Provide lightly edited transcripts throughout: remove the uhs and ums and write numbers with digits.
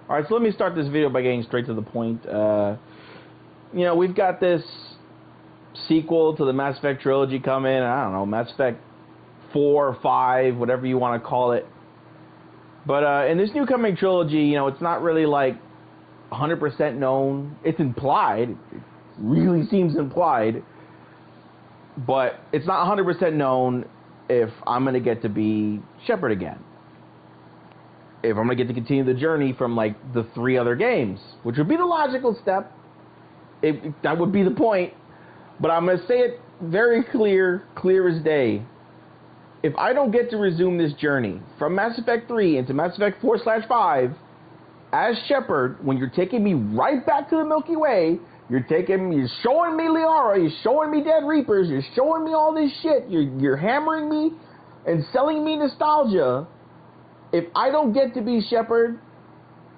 Alright, so let me start this video by getting straight to the point. You know, we've got this sequel to the Mass Effect trilogy coming. I don't know, Mass Effect 4 or 5, whatever you want to call it. But in this new coming trilogy, you know, it's not really like 100% known. It's implied. It really seems implied. But it's not 100% known if I'm going to get to be Shepard again. If I'm going to get to continue the journey from, like, the 3 other games, which would be the logical step. That would be the point. But I'm going to say it very clear as day. If I don't get to resume this journey from Mass Effect 3 into Mass Effect 4/5 as Shepard, when you're taking me right back to the Milky Way, you're showing me Liara, you're showing me Dead Reapers, you're showing me all this shit, you're hammering me and selling me nostalgia. If I don't get to be Shepard,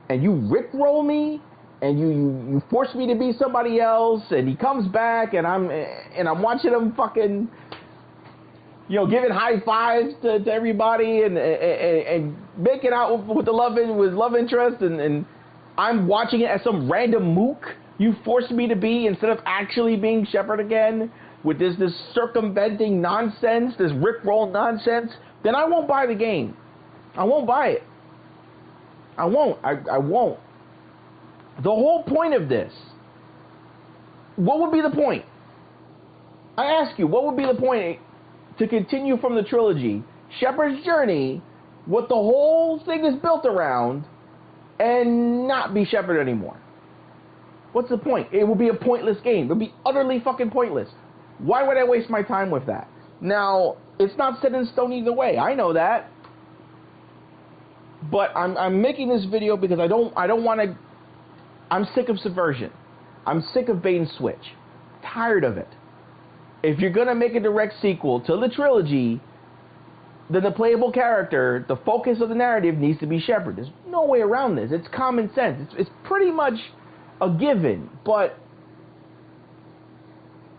and you rickroll me, and you force me to be somebody else, and he comes back, and I'm watching him fucking, you know, giving high fives to everybody, and making out with love interest, and I'm watching it as some random mook you forced me to be instead of actually being Shepard again, with this circumventing nonsense, this rickroll nonsense, then I won't buy the game. I won't buy it. I won't. I won't. The whole point of this, what would be the point? I ask you, what would be the point to continue from the trilogy, Shepard's journey, what the whole thing is built around, and not be Shepard anymore? What's the point? It would be a pointless game. It would be utterly fucking pointless. Why would I waste my time with that? Now, it's not set in stone either way. I know that. But I'm making this video because I don't want to. I'm sick of subversion. I'm sick of bait and switch. Tired of it. If you're gonna make a direct sequel to the trilogy, then the playable character, the focus of the narrative, needs to be Shepard. There's no way around this. It's common sense. It's pretty much a given. But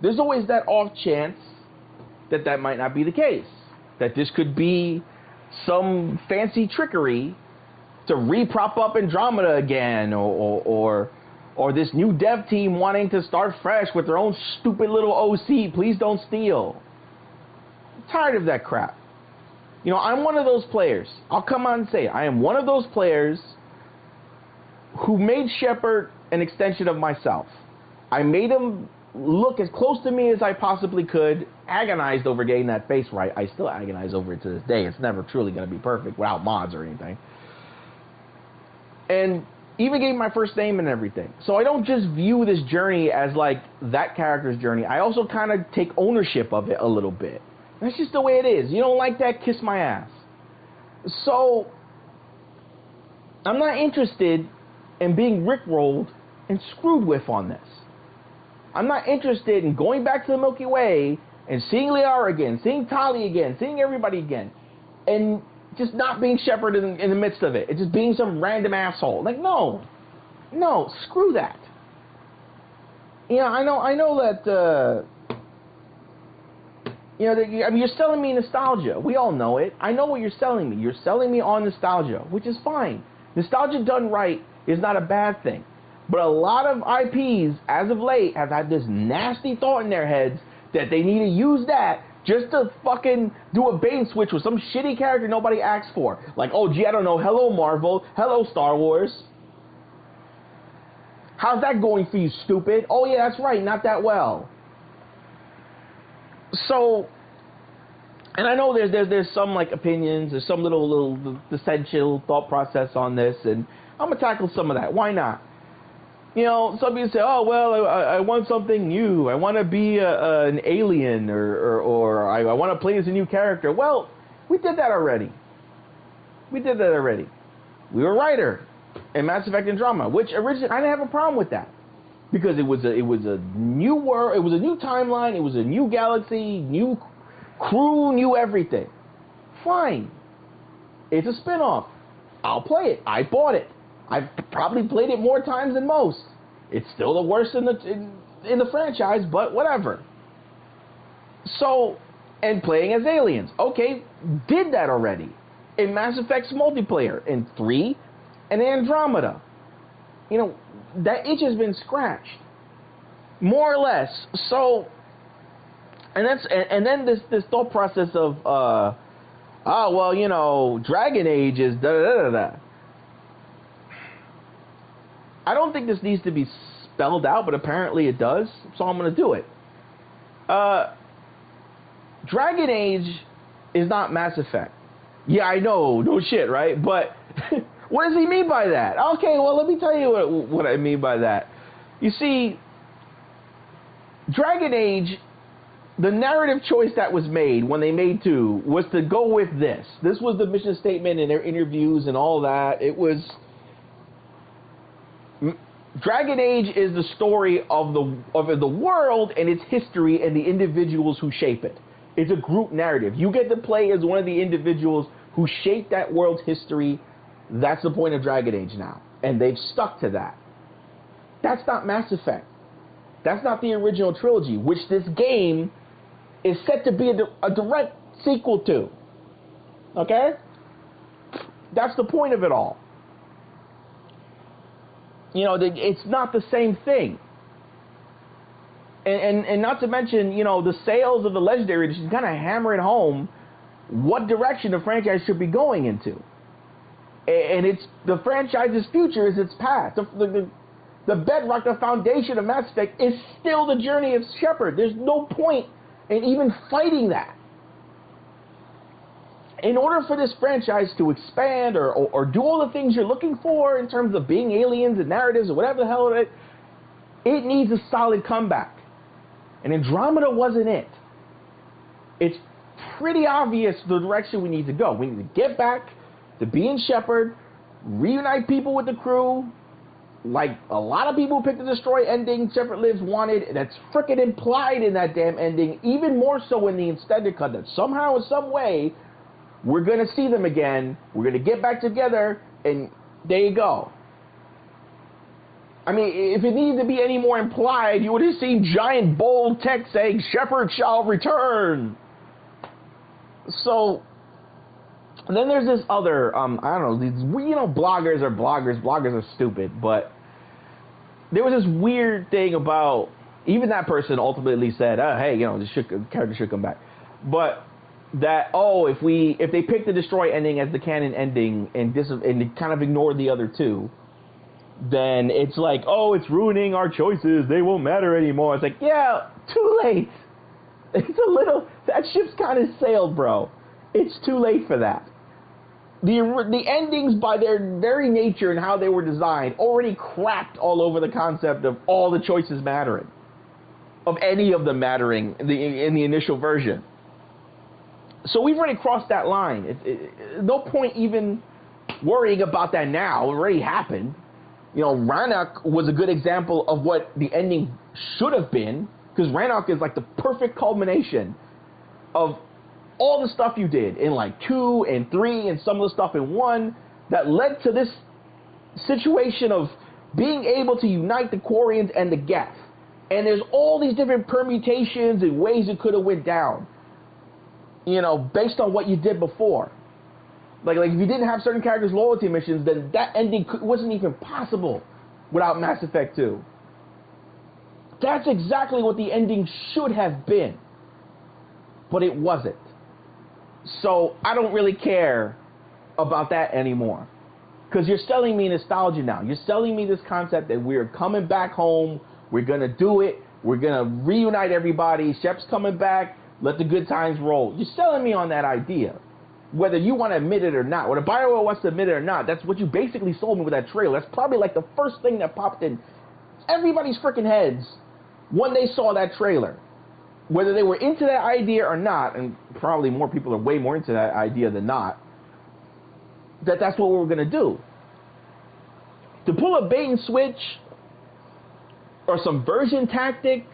there's always that off chance that might not be the case. That this could be some fancy trickery to re-prop up Andromeda again, or this new dev team wanting to start fresh with their own stupid little OC, please don't steal. I'm tired of that crap. You know, I'm one of those players. I'll come out and say it. I am one of those players who made Shepard an extension of myself. I made him look as close to me as I possibly could, agonized over getting that face right. I still agonize over it to this day. It's never truly going to be perfect without mods or anything. And even gave my first name and everything. So I don't just view this journey as like that character's journey. I also kind of take ownership of it a little bit. That's just the way it is. You don't like that, kiss my ass. So I'm not interested in being rickrolled and screwed with on this. I'm not interested in going back to the Milky Way and seeing Liara again, seeing Tali again, seeing everybody again, and just not being Shepard in the midst of it. It's just being some random asshole. Like, no, screw that. You know, I know that. You know, I mean, you're selling me nostalgia. We all know it. I know what you're selling me. You're selling me on nostalgia, which is fine. Nostalgia done right is not a bad thing. But a lot of IPs, as of late, have had this nasty thought in their heads that they need to use that just to fucking do a bait and switch with some shitty character nobody asked for. Like, oh, gee, I don't know, hello Marvel, hello Star Wars. How's that going for you, stupid? Oh, yeah, that's right, not that well. So, and I know there's some, like, opinions, there's some little essential thought process on this, and I'm going to tackle some of that. Why not? You know, some people say, oh, well, I want something new. I want to be an alien, or I want to play as a new character. Well, we did that already. We were Ryder in Mass Effect Andromeda, which originally, I didn't have a problem with that. Because it was a new world, it was a new timeline, it was a new galaxy, new crew, new everything. Fine. It's a spin-off. I'll play it. I bought it. I've probably played it more times than most. It's still the worst in the franchise, but whatever. So, and playing as aliens. Okay, did that already. In Mass Effect's multiplayer, in 3, and Andromeda. you know, that itch has been scratched, more or less. So, and then this thought process of, oh, well, you know, Dragon Age is da da da da da. I don't think this needs to be spelled out, but apparently it does, so I'm going to do it. Dragon Age is not Mass Effect. Yeah, I know, no shit, right? But what does he mean by that? Okay, well, let me tell you what I mean by that. You see, Dragon Age, the narrative choice that was made when they made 2 was to go with this. This was the mission statement in their interviews and all that. It was... Dragon Age is the story of the world and its history and the individuals who shape it. It's a group narrative. You get to play as one of the individuals who shaped that world's history. That's the point of Dragon Age now. And they've stuck to that. That's not Mass Effect. That's not the original trilogy, which this game is set to be a direct sequel to. Okay? That's the point of it all. You know, it's not the same thing. And not to mention, you know, the sales of the Legendary Edition kind of hammering home what direction the franchise should be going into. And it's the franchise's future is its past. The bedrock, the foundation of Mass Effect is still the journey of Shepard. There's no point in even fighting that. In order for this franchise to expand or do all the things you're looking for in terms of being aliens and narratives or whatever the hell it needs a solid comeback. And Andromeda wasn't it. It's pretty obvious the direction we need to go. We need to get back to being Shepard, reunite people with the crew, like a lot of people who picked the Destroy ending Shepard Lives wanted. That's frickin' implied in that damn ending, even more so in the extended cut, that somehow in some way we're going to see them again, we're going to get back together, and there you go. I mean, if it needed to be any more implied, you would have seen giant bold text saying, Shepard shall return. So, and then there's this other, I don't know, these, you know, bloggers are stupid, but there was this weird thing about, even that person ultimately said, hey, you know, the character should come back. But that, oh, if they pick the Destroy ending as the canon ending and kind of ignore the other two, then it's like, oh, it's ruining our choices, they won't matter anymore. It's like, yeah, too late. It's a little, that ship's kind of sailed, bro. It's too late for that. The endings, by their very nature and how they were designed, already crapped all over the concept of all the choices mattering, of any of them mattering in the initial version. So we've already crossed that line. No point even worrying about that now. It already happened. You know, Rannoch was a good example of what the ending should have been, because Rannoch is like the perfect culmination of all the stuff you did in like 2 and 3 and some of the stuff in 1 that led to this situation of being able to unite the Quarians and the Geth. And there's all these different permutations and ways it could have went down, you know, based on what you did before. Like if you didn't have certain characters' loyalty missions, then that ending wasn't even possible without Mass Effect 2. That's exactly what the ending should have been. But it wasn't. So I don't really care about that anymore. Because you're selling me nostalgia now. You're selling me this concept that we're coming back home. We're going to do it. We're going to reunite everybody. Shep's coming back. Let the good times roll. You're selling me on that idea. Whether you want to admit it or not. Whether Bioware wants to admit it or not. That's what you basically sold me with that trailer. That's probably like the first thing that popped in everybody's freaking heads when they saw that trailer. Whether they were into that idea or not, and probably more people are way more into that idea than not, that's what we were going to do. To pull a bait and switch or some version tactic,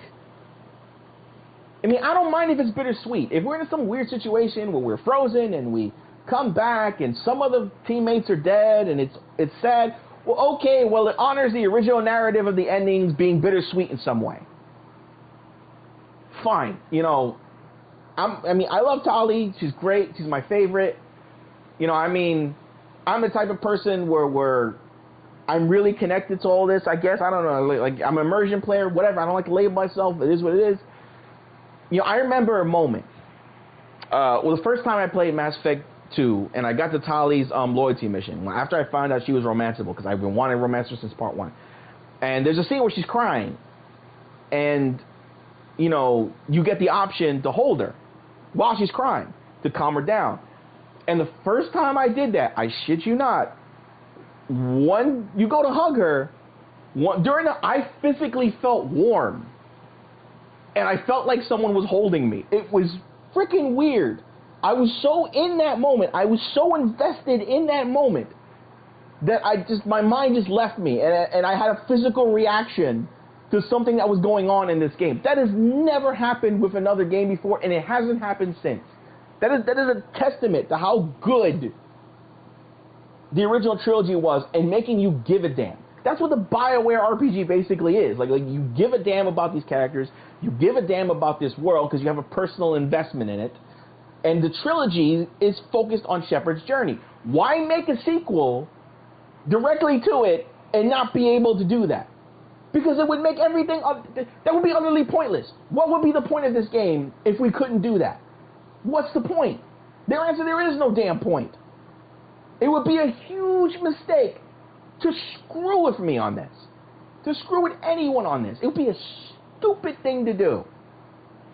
I mean, I don't mind if it's bittersweet. If we're in some weird situation where we're frozen and we come back and some of the teammates are dead and it's sad, well, okay, well, it honors the original narrative of the endings being bittersweet in some way. Fine, you know, I mean, I love Tali. She's great. She's my favorite. You know, I mean, I'm the type of person where I'm really connected to all this, I guess. I don't know. Like, I'm an immersion player, whatever. I don't like to label myself. It is what it is. You know, I remember a moment. Well, the first time I played Mass Effect 2, and I got to Tali's loyalty mission, after I found out she was romanceable, because I've been wanting to romance her since part 1. And there's a scene where she's crying, and, you know, you get the option to hold her while she's crying, to calm her down. And the first time I did that, I shit you not, you go to hug her, I physically felt warm. And I felt like someone was holding me. It was freaking weird. I was so in that moment. I was so invested in that moment that my mind just left me. And I had a physical reaction to something that was going on in this game. That has never happened with another game before, and it hasn't happened since. That is a testament to how good the original trilogy was and making you give a damn. That's what the Bioware RPG basically is. Like you give a damn about these characters, you give a damn about this world because you have a personal investment in it. And the trilogy is focused on Shepard's journey. Why make a sequel directly to it and not be able to do that? Because it would make everything, that would be utterly pointless. What would be the point of this game if we couldn't do that? What's the point? Their answer, there is no damn point. It would be a huge mistake to screw with me on this. To screw with anyone on this. It would be a stupid thing to do.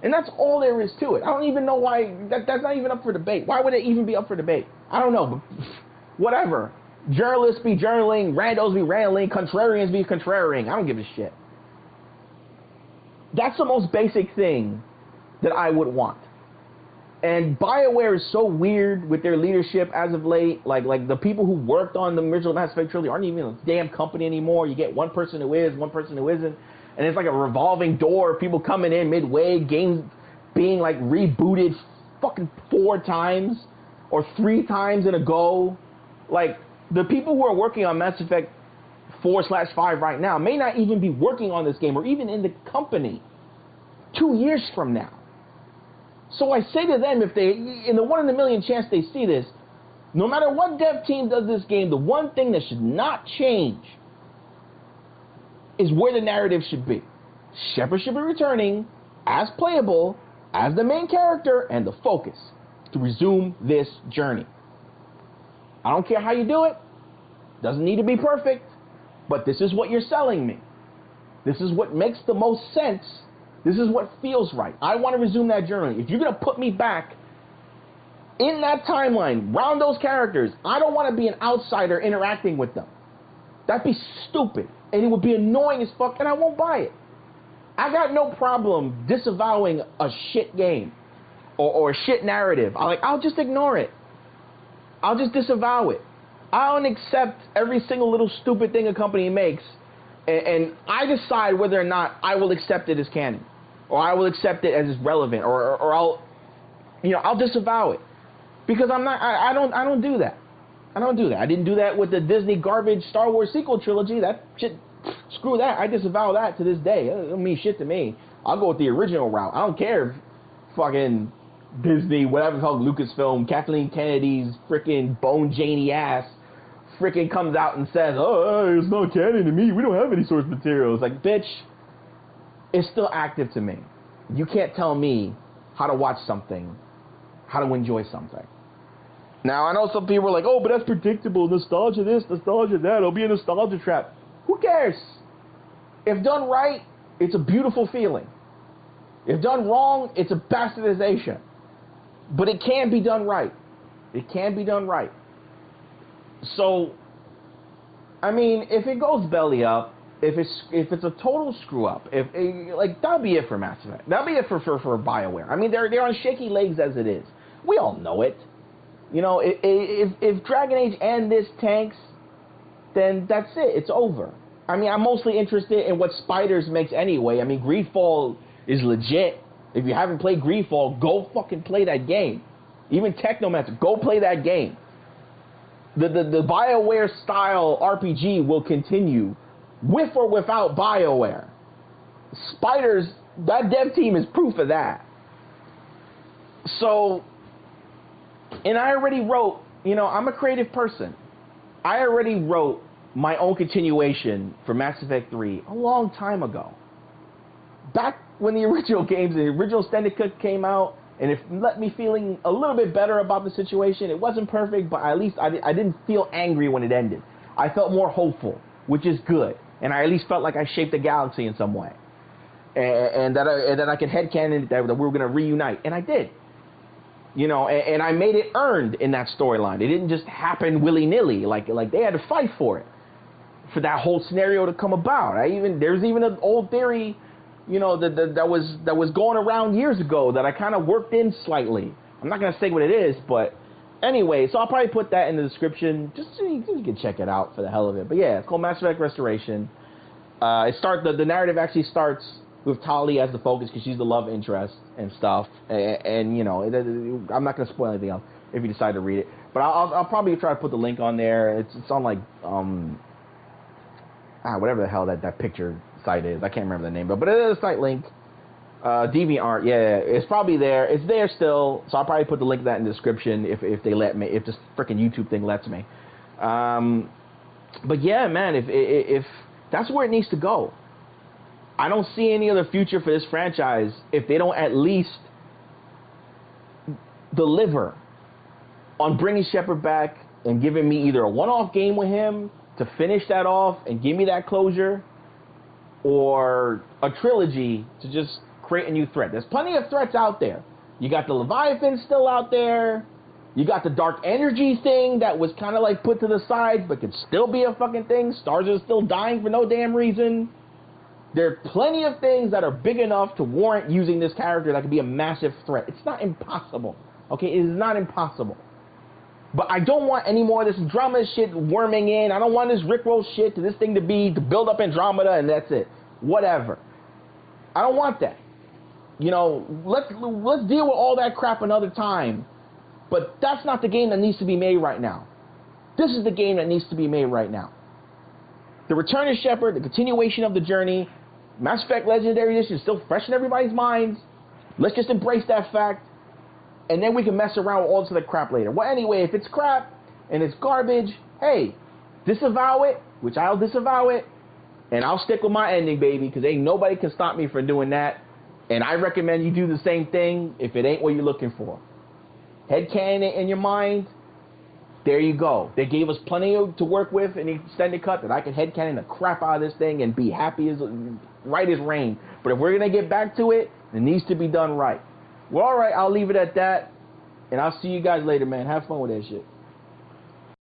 And that's all there is to it. I don't even know why, that's not even up for debate. Why would it even be up for debate? I don't know, but whatever. Journalists be journaling, randos be rambling, contrarians be contrarian. I don't give a shit. That's the most basic thing that I would want. And Bioware is so weird with their leadership as of late. Like the people who worked on the original Mass Effect trilogy aren't even a damn company anymore. You get one person who is, one person who isn't. And it's like a revolving door of people coming in midway, games being like rebooted fucking 4 times or 3 times in a go. Like, the people who are working on Mass Effect 4/5 right now may not even be working on this game or even in the company 2 years from now. So I say to them, if they, in the 1 in a million chance they see this, no matter what dev team does this game, the one thing that should not change is where the narrative should be. Shepard should be returning as playable, as the main character, and the focus to resume this journey. I don't care how you do it. Doesn't need to be perfect, but this is what you're selling me. This is what makes the most sense. This is what feels right. I want to resume that journey. If you're going to put me back in that timeline, around those characters, I don't want to be an outsider interacting with them. That'd be stupid, and it would be annoying as fuck, and I won't buy it. I got no problem disavowing a shit game or a shit narrative. I'll just ignore it. I'll just disavow it. I don't accept every single little stupid thing a company makes, and I decide whether or not I will accept it as canon, or I will accept it as relevant, or I'll disavow it, because I don't do that. I don't do that. I didn't do that with the Disney garbage Star Wars sequel trilogy. That shit, screw that. I disavow that to this day. It don't mean shit to me. I'll go with the original route. I don't care if fucking Disney, whatever it's called, Lucasfilm, Kathleen Kennedy's freaking Bone Janey ass freaking comes out and says, oh, it's not canon to me. We don't have any source material. It's like, bitch, it's still active to me. You can't tell me how to watch something, how to enjoy something. Now, I know some people are like, oh, but that's predictable. Nostalgia this, nostalgia that. It'll be a nostalgia trap. Who cares? If done right, it's a beautiful feeling. If done wrong, it's a bastardization. But it can be done right. It can be done right. So, I mean, if it goes belly up, if it's a total screw up, that'll be it for Mass Effect. That'll be it for BioWare. I mean, they're on shaky legs as it is. We all know it. You know, if Dragon Age and this tanks, then that's it. It's over. I mean, I'm mostly interested in what Spiders makes anyway. I mean, Greedfall is legit. If you haven't played Greedfall, go fucking play that game. Even Technomancer, go play that game. The BioWare style RPG will continue with or without BioWare. Spiders, that dev team is proof of that. So, and I already wrote, you know, I'm a creative person. I already wrote my own continuation for Mass Effect 3 a long time ago. Back when the original games, the original Extended Cut came out, and it left me feeling a little bit better about the situation. It wasn't perfect, but at least I didn't feel angry when it ended. I felt more hopeful, which is good. And I at least felt like I shaped the galaxy in some way. And that I could headcanon that we were going to reunite. And I did. You know, and I made it earned in that storyline. It didn't just happen willy-nilly. Like they had to fight for it, for that whole scenario to come about. There's even an old theory, you know, that was going around years ago that I kind of worked in slightly. I'm not going to say what it is, but anyway, so I'll probably put that in the description just so you can check it out for the hell of it. But yeah, it's called Mass Effect Restoration. The narrative actually starts with Tali as the focus because she's the love interest and stuff. And you know, I'm not going to spoil anything else if you decide to read it. But I'll probably try to put the link on there. It's on like whatever the hell that picture site is. I can't remember the name, but it is a site link. DeviantArt, yeah, it's probably there. It's there still, so I'll probably put the link to that in the description if they let me, if this freaking YouTube thing lets me. But yeah, man, if that's where it needs to go. I don't see any other future for this franchise if they don't at least deliver on bringing Shepard back and giving me either a one-off game with him to finish that off and give me that closure, or a trilogy to just create a new threat. There's plenty of threats out there. You got the Leviathan still out there. You got the dark energy thing that was kind of like put to the side but could still be a fucking thing. Stars are still dying for no damn reason. There are plenty of things that are big enough to warrant using this character that could be a massive threat. It's not impossible. Okay, it is not impossible. But I don't want any more of this drama shit worming in. I don't want this Rickroll shit to this thing to build up Andromeda and that's it. Whatever. I don't want that. You know, let's deal with all that crap another time. But that's not the game that needs to be made right now. This is the game that needs to be made right now. The Return of Shepard, the continuation of the journey, Mass Effect Legendary Edition is still fresh in everybody's minds. Let's just embrace that fact. And then we can mess around with all this other crap later. Well, anyway, if it's crap and it's garbage, hey, disavow it, which I'll disavow it, and I'll stick with my ending, baby, because ain't nobody can stop me from doing that. And I recommend you do the same thing if it ain't what you're looking for. Headcanon it in your mind. There you go. They gave us plenty to work with in the Extended Cut that I can headcanon the crap out of this thing and be happy as right as rain. But if we're going to get back to it, it needs to be done right. Well, all right, I'll leave it at that. And I'll see you guys later, man. Have fun with that shit.